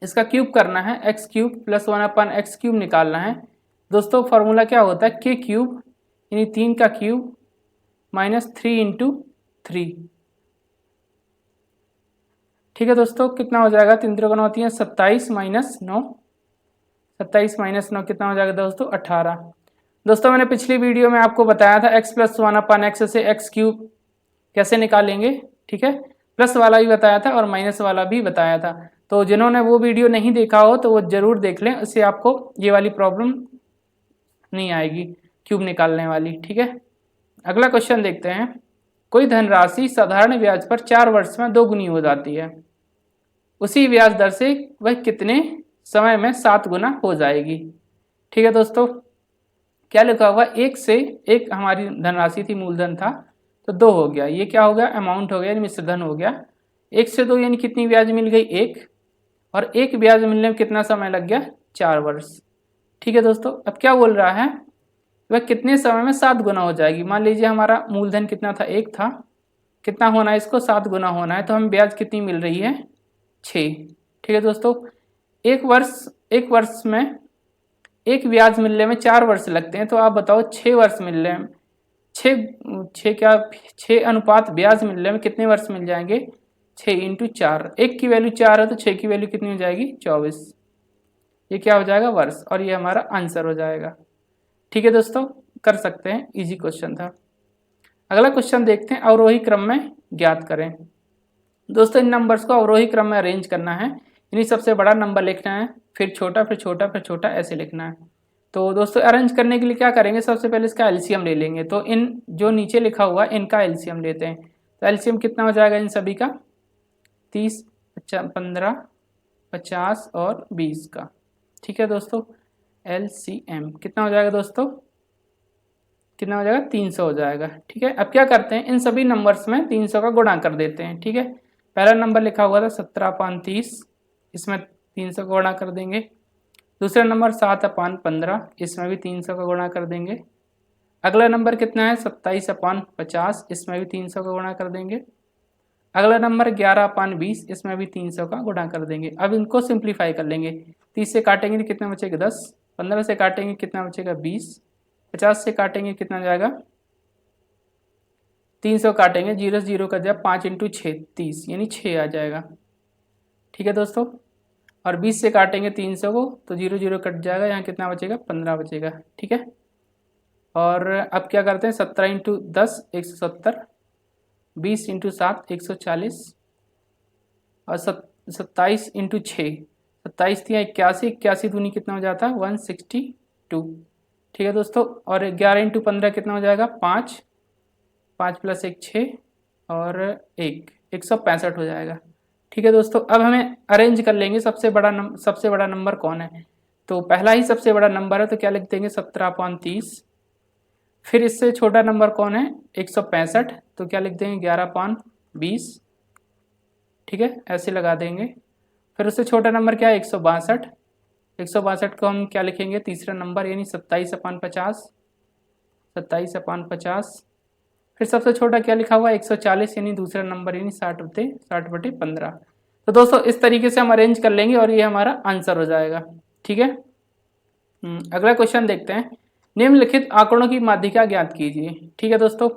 Speaker 1: इसका क्यूब करना है, x cube plus 1/x cube निकालना है। दोस्तों फार्मूला क्या होता है, के क्यूब यानी 3 का क्यूब माइनस 3 इंटू 3। ठीक है दोस्तों, कितना हो जाएगा, 3 त्रिकोण होती है 27 माइनस 9, 27 माइनस 9 कितना हो जाएगा दोस्तों 18। दोस्तों मैंने पिछली वीडियो में आपको बताया था x प्लस 1/x से एक्स क्यूब कैसे निकालेंगे, ठीक है, प्लस वाला भी बताया था और माइनस वाला भी बताया था। तो जिन्होंने वो वीडियो नहीं देखा हो तो वो जरूर देख लें, उससे आपको ये वाली प्रॉब्लम नहीं आएगी क्यूब निकालने वाली। ठीक है, अगला क्वेश्चन देखते हैं। कोई धनराशि साधारण ब्याज पर 4 वर्ष में 2 गुनी हो जाती है, उसी ब्याज दर से वह कितने समय में 7 गुना हो जाएगी। ठीक है दोस्तों, क्या लिखा हुआ, एक से एक हमारी धनराशि थी, मूलधन था, तो 2 हो गया, ये क्या हो गया, अमाउंट हो गया यानी मिश्रधन हो गया। 1 से 2 यानी कितनी ब्याज मिल गई, 1, और 1 ब्याज मिलने में कितना समय लग गया, 4 वर्ष। ठीक है दोस्तों, अब क्या बोल रहा है, वह कितने समय में 7 गुना हो जाएगी। मान लीजिए हमारा मूलधन कितना था, 1 था, कितना होना है इसको, 7 गुना होना है, तो हमें ब्याज कितनी मिल रही है, 6। ठीक है दोस्तों, एक वर्ष में एक ब्याज मिलने में 4 वर्ष लगते हैं, तो आप बताओ 6 वर्ष मिलने में 6 अनुपात ब्याज मिलने में कितने वर्ष मिल जाएंगे, 6 इंटू 4। 1 की वैल्यू 4 है तो 6 की वैल्यू कितनी हो जाएगी, 24। ये क्या हो जाएगा, वर्ष, और ये हमारा आंसर हो जाएगा। ठीक है दोस्तों, कर सकते हैं, इजी क्वेश्चन था। अगला क्वेश्चन देखते हैं, अवरोही क्रम में ज्ञात करें। दोस्तों इन नंबर्स को अवरोही क्रम में अरेंज करना है, यानी सबसे बड़ा नंबर लिखना है, फिर छोटा, फिर छोटा, फिर छोटा, ऐसे लिखना है। तो दोस्तों अरेंज करने के लिए क्या करेंगे, सबसे पहले इसका एलसीएम ले लेंगे। तो इन जो नीचे लिखा हुआ है इनका एलसीएम लेते हैं। तो एलसीएम कितना हो जाएगा इन सभी का, 30, 15, 50 और 20 का। ठीक है दोस्तों, एलसीएम कितना हो जाएगा दोस्तों, कितना हो जाएगा, 300 हो जाएगा। ठीक है, अब क्या करते हैं, इन सभी नंबर्स में 300 का गुणा कर देते हैं। ठीक है, पहला नंबर लिखा हुआ था 17/30, इसमें 300 का गुणा कर देंगे। दूसरा नंबर 7/15, इसमें भी 300 का गुणा कर देंगे। अगला नंबर कितना है 27/50, इसमें भी 300 का गुणा कर देंगे। अगला नंबर 11/20, इसमें भी 300 का गुणा कर देंगे। अब इनको सिंप्लीफाई कर लेंगे, 30 से काटेंगे तो कितना बचेगा 10, 15 से काटेंगे कितना बचेगा 20, 50 से काटेंगे कितना जाएगा, 300 काटेंगे, 0 0 का जब 5 इंटू 6 30, यानी 6 आ जाएगा। ठीक है दोस्तों, और 20 से काटेंगे 300 को तो 0 0 कट जाएगा, यहाँ कितना बचेगा 15 बचेगा। ठीक है, और अब क्या करते हैं, 17 इंटू 10 170, 20 इंटू 7 140, और 27 इंटू 6 27 थी 81, 81 दूनी कितना हो जाता है 162। ठीक है दोस्तों, और 11 इंटू 15 कितना हो जाएगा 5, 5 प्लस 1 6 और 1 165 हो जाएगा। ठीक है दोस्तों, अब हमें अरेंज कर लेंगे, सबसे बड़ा नंबर कौन है। तो पहला ही सबसे बड़ा नंबर है, तो क्या लिख देंगे 17/30। फिर इससे छोटा नंबर कौन है 165, तो क्या लिख देंगे 11/20। ठीक है, ऐसे लगा देंगे। फिर उससे छोटा नंबर क्या है 162, 162 को हम क्या लिखेंगे, तीसरा नंबर यानी 27/50, 27/50। फिर सबसे छोटा क्या लिखा हुआ है 140, यानी दूसरा नंबर यानी 60/15। तो दोस्तों इस तरीके से हम अरेंज कर लेंगे और ये हमारा आंसर हो जाएगा। ठीक है, अगला क्वेश्चन देखते हैं। निम्नलिखित आंकड़ों की माध्यिका ज्ञात कीजिए। ठीक है दोस्तों,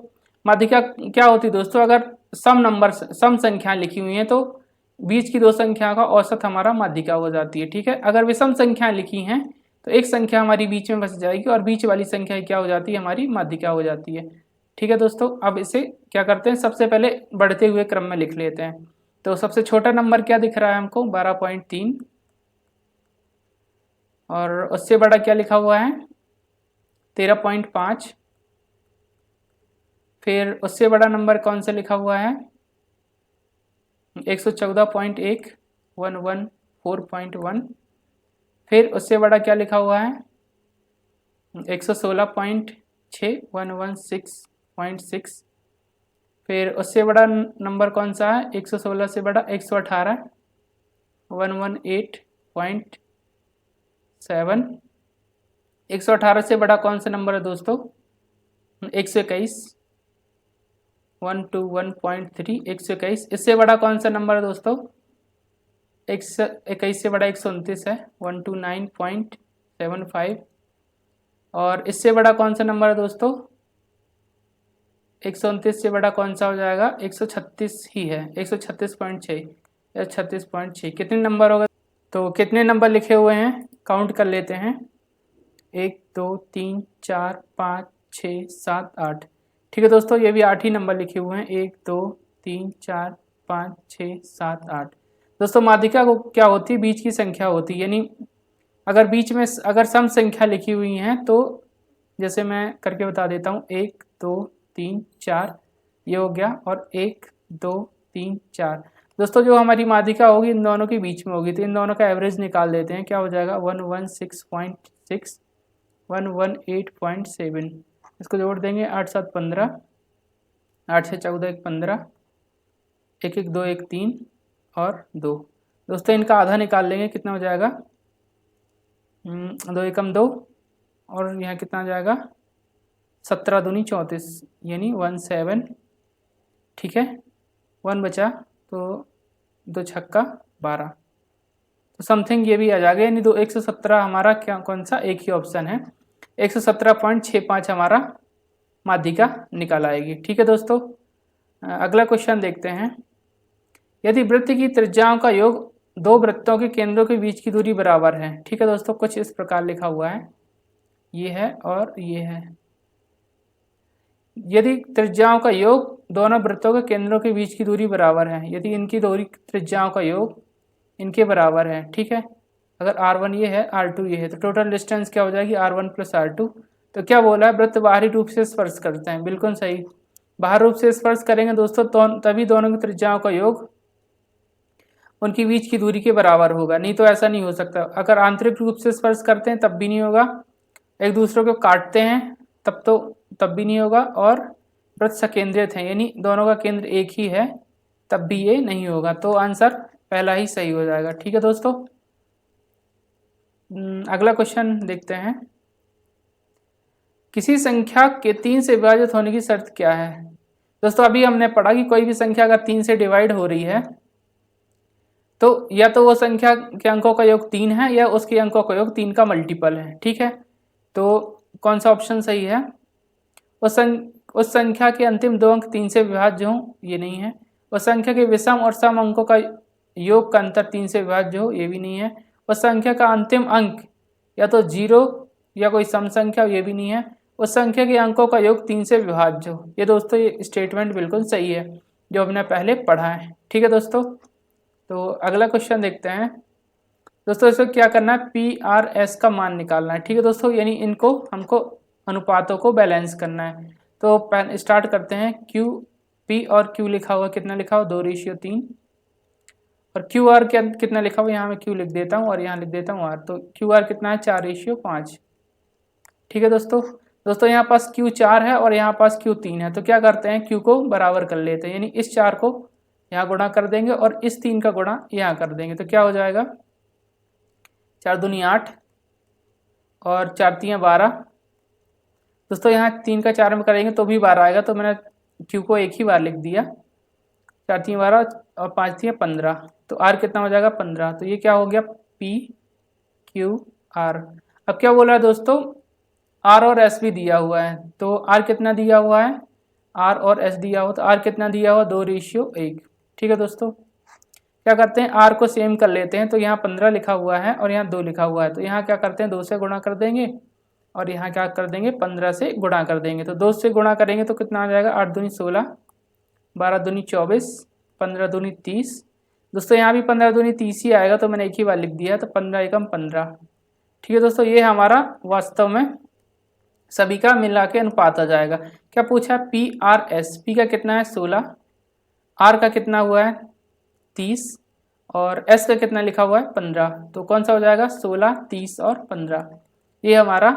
Speaker 1: माध्यिका क्या होती है दोस्तों, अगर सम संख्या लिखी हुई है तो बीच की 2 संख्या का औसत हमारा माध्यिका हो जाती है। ठीक है, अगर विषम संख्या लिखी हैं तो एक संख्या हमारी बीच में बच जाएगी और बीच वाली संख्या क्या हो जाती है, हमारी माध्यिका हो जाती है। ठीक है दोस्तों, अब इसे क्या करते हैं, सबसे पहले बढ़ते हुए क्रम में लिख लेते हैं। तो सबसे छोटा नंबर क्या दिख रहा है हमको 12.3, और उससे बड़ा क्या लिखा हुआ है 13.5। फिर उससे बड़ा नंबर कौन सा लिखा हुआ है 114.1, 114.1। फिर उससे बड़ा क्या लिखा हुआ है 116.6, 116.6। फिर उससे बड़ा नंबर कौन सा है 116 से बड़ा 118, 118.7। 118 से बड़ा कौन सा नंबर है दोस्तों 121, 121.3, 121। इससे बड़ा कौन सा नंबर है दोस्तों 21 से बड़ा 129 है, 129.75। और इससे बड़ा कौन सा नंबर है दोस्तों? 129 से बड़ा कौन सा हो जाएगा? 136 ही है, 136.6 या 36.6। कितने नंबर होगा? तो कितने नंबर लिखे हुए हैं काउंट कर लेते हैं। 1 2 3 4 5 6 7 8। ठीक है दोस्तों, ये भी 8 ही नंबर लिखे हुए हैं। 1 2 3 4 5 6 7 8। दोस्तों माध्यिका को क्या होती है? बीच की संख्या होती है, यानी अगर बीच में अगर सम संख्या लिखी हुई हैं तो जैसे मैं करके बता देता हूँ, 1 2 3 4 ये हो गया, और 1 2 3 4। दोस्तों जो हमारी माध्यिका होगी इन दोनों के बीच में होगी, तो इन दोनों का एवरेज निकाल लेते हैं। क्या हो जाएगा? 116.6, 118.7। इसको जोड़ देंगे, 8 7 15, 8 से 14 1 15, 1 1 2 1 3 और 2। दोस्तों इनका आधा निकाल लेंगे, कितना हो जाएगा? 2 एकम 2, और यहाँ कितना आ जाएगा? 17 दूनी 34, यानी 17। ठीक है, 1 बचा, तो 2 छक्का 12, तो समथिंग ये भी आ जाएगा, यानी 117 हमारा क्या कौन सा? एक ही ऑप्शन है, 117.65 हमारा माध्यिका निकाल आएगी। ठीक है दोस्तों, अगला क्वेश्चन देखते हैं। यदि वृत्त की त्रिज्याओं का योग दो वृत्तों के केंद्रों के बीच की दूरी बराबर है। ठीक है दोस्तों, कुछ इस प्रकार लिखा हुआ है, ये है और ये है। यदि त्रिज्याओं का योग दोनों वृत्तों के केंद्रों के बीच की दूरी बराबर है, यदि इनकी दूरी त्रिज्याओं का योग इनके बराबर है। ठीक है, अगर R1 ये है, R2 ये है, तो टोटल डिस्टेंस क्या हो जाएगी? R1 + R2। तो क्या बोला है? वृत्त बाहरी रूप से स्पर्श करते हैं। बिल्कुल सही, बाहर रूप से स्पर्श करेंगे दोस्तों तो तभी दोनों की त्रिज्याओं का योग उनकी बीच की दूरी के बराबर होगा, नहीं तो ऐसा नहीं हो सकता। अगर आंतरिक रूप से स्पर्श करते हैं तब भी नहीं होगा, एक दूसरे को काटते हैं तब भी नहीं होगा, और वृत्त सकेंद्रित हैं यानी दोनों का केंद्र एक ही है तब भी ये नहीं होगा। तो आंसर पहला ही सही हो जाएगा। ठीक है दोस्तों, अगला क्वेश्चन देखते हैं। किसी संख्या के 3 से विभाजित होने की शर्त क्या है? दोस्तों अभी हमने पढ़ा कि कोई भी संख्या अगर 3 से डिवाइड हो रही है तो या तो वो संख्या के अंकों का योग 3 है या उसके अंकों का योग 3 का मल्टीपल है। ठीक है, तो कौन सा ऑप्शन सही है? उस संख्या के अंतिम 2 अंक 3 से विभाज्य हो, ये नहीं है। उस संख्या के विषम और सम अंकों का योग का अंतर 3 से विभाज्य हो, ये भी नहीं है। उस संख्या का अंतिम अंक या तो 0 या कोई सम संख्या, ये भी नहीं है। उस संख्या के अंकों का योग 3 से विभाज्य हो। ये दोस्तों ये स्टेटमेंट बिल्कुल सही है जो हमने पहले पढ़ा है। ठीक है दोस्तों, तो अगला क्वेश्चन देखते हैं। दोस्तों इसको क्या करना है? PRS का मान निकालना है। ठीक है दोस्तों, यानी इनको हमको अनुपातों को बैलेंस करना है। तो स्टार्ट करते हैं। P और Q लिखा हुआ, कितना लिखा हुआ? 2:3। और QR कितना लिखा हुआ? यहाँ मैं Q लिख देता हूँ और यहाँ लिख देता हूँ R। तो QR कितना है? 4:5। ठीक है दोस्तों यहाँ पास Q 4 है और यहाँ पास Q 3 है। तो क्या करते हैं? Q को बराबर कर लेते हैं, यानी इस 4 को यहाँ गुणा कर देंगे और इस 3 का गुणा यहाँ कर देंगे। तो क्या हो जाएगा? 4 दूनी 8 और 4 3 12। दोस्तों यहाँ 3 का 4 में करेंगे तो भी 12 आएगा, तो मैंने Q को एक ही बार लिख दिया। 4 3 12 और 5 3 15। तो R कितना हो जाएगा? 15। तो ये क्या हो गया? PQR। अब क्या बोला है दोस्तों? R और S भी दिया हुआ है। तो R कितना दिया हुआ है? R और S दिया हुआ, तो R कितना दिया हुआ? 2:1। ठीक है दोस्तों, क्या करते हैं? R को सेम कर लेते हैं। तो यहाँ 15 लिखा हुआ है और यहाँ 2 लिखा हुआ है, तो यहाँ क्या करते हैं? 2 से गुणा कर देंगे और यहाँ क्या कर देंगे? 15 से गुणा कर देंगे। तो 2 से गुणा करेंगे तो कितना आ जाएगा? 8 दूनी 16, 12 दूनी 24, 15 दूनी 30। दोस्तों यहाँ भी 15 दूनी 30 ही आएगा, तो मैंने एक ही बार लिख दिया। तो 15 एकम 15। ठीक है दोस्तों, ये हमारा वास्तव में सभी का मिला के अनुपात आ जाएगा। क्या पूछा? PRS। P का कितना है? 16, R का कितना हुआ है? 30 और S का कितना लिखा हुआ है? 15। तो कौन सा हो जाएगा? 16, 30 और 15। ये हमारा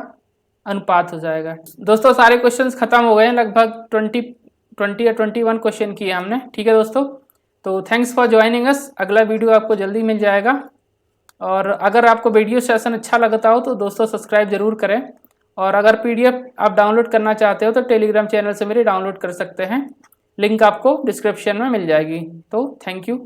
Speaker 1: अनुपात हो जाएगा। दोस्तों सारे क्वेश्चंस खत्म हो गए हैं, लगभग 20 या 21 क्वेश्चन किए हमने। ठीक है दोस्तों, तो थैंक्स फॉर ज्वाइनिंग अस। अगला वीडियो आपको जल्दी मिल जाएगा, और अगर आपको वीडियो सेशन अच्छा लगता हो तो दोस्तों सब्सक्राइब जरूर करें। और अगर PDF आप डाउनलोड करना चाहते हो तो टेलीग्राम चैनल से मेरे डाउनलोड कर सकते हैं, लिंक आपको डिस्क्रिप्शन में मिल जाएगी। तो थैंक यू।